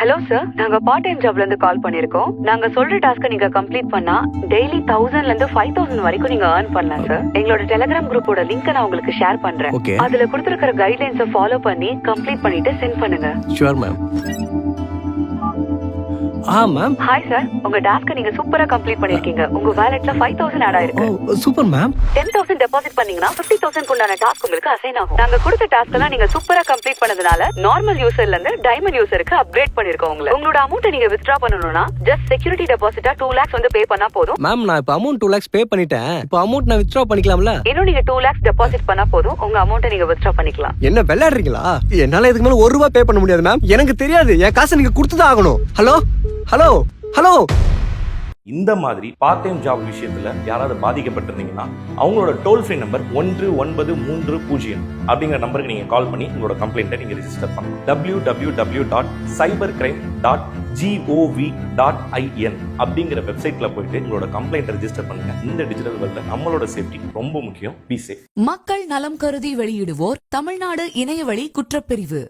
Hello sir, நாங்க part time ஜாப்ல இருந்து கால் பண்ணிருக்கோம். நாங்க சொல்ற டாஸ்க் நீங்க கம்ப்ளீட் பண்ணா டெய்லி 1000ல இருந்து 5000 வரைக்கும் நீங்க earn பண்ணலாம் சார். எங்களோட டெலிகிராம் குரூப்போட லிங்க் நான் உங்களுக்கு ஷேர் பண்றேன். Okay. அதுல கொடுத்திருக்கிற கைட்லைன்ஸை ஃபாலோ பண்ணி கம்ப்ளீட் பண்ணிட்டு சென்ட் பண்ணுங்க. Sure ma'am. Ma'am. Hi sir, உங்க டாஸ்க் நீங்க சூப்பரா கம்ப்ளீட் பண்ணிருக்கீங்க. உங்க வாலெட்ல 5000 ஆட் ஆயிருக்கு. Super ma'am. 10000 டெபாசிட் பண்ணீங்கன்னா 50000 உண்டான டாஸ்க் உங்களுக்கு அசைன் ஆகும். நாங்க கொடுத்த டாஸ்க் எல்லாம் நீங்க சூப்பரா கம்ப்ளீட் பண்ணதுனால நார்மல் யூசர்ல இருந்து டைமண்ட் யூசருக்கு அப்கிரேட் பண்ணிருக்கோம் உங்களை. உங்களோட அமௌண்ட்டை நீங்க வித்ட்ரா பண்ணனும்னா ஜஸ்ட் செக்யூரிட்டி டெபாசிட்டா 2 lakhs வந்து பே பண்ணா போதும். மேம், நான் இப்ப அமௌண்ட் 2 lakhs பே பண்ணிட்டேன். இப்ப அமௌண்ட் நான் வித்ட்ரா பண்ணிக்கலாம்ல? இன்னும் நீங்க 2 lakhs டெபாசிட் பண்ணா போதும் உங்க அமௌண்ட்டை நீங்க வித்ட்ரா பண்ணிக்கலாம். என்ன விளையாடுறீங்களா? என்னால இதுக்கு மேல 1 ரூபாய் பே பண்ண முடியாது மேம். எனக்கு தெரியாது. என் காசை நீங்க கொடுத்துதான் ஆகணும். Hello hello hello. இந்த மாதிரி பார்ட் டைம் ஜாப் விஷயத்துல யாராவது பாதிக்கப்பட்டிருந்தீங்கன்னா அவங்களோட டோல் ஃப்ரீ நம்பர் 1930 அப்படிங்கிற நம்பருக்கு நீங்க கால் பண்ணி உங்களோட கம்ப்ளைண்ட்டை நீங்க ரெஜிஸ்டர் பண்ணலாம். www.cybercrime.gov.in அப்படிங்கிற வெப்சைட்ல போயிட்டு உங்களோட கம்ப்ளைண்ட் ரெஜிஸ்டர் பண்ணுங்க. இந்த டிஜிட்டல் வேர்ல்ட்ல நம்மளோட சேஃப்டி ரொம்ப முக்கியம். Be safe. மக்கள் நலம் கருதி வெளியிடுவோர் தமிழ்நாடு இணையவழி குற்றப்பிரிவு.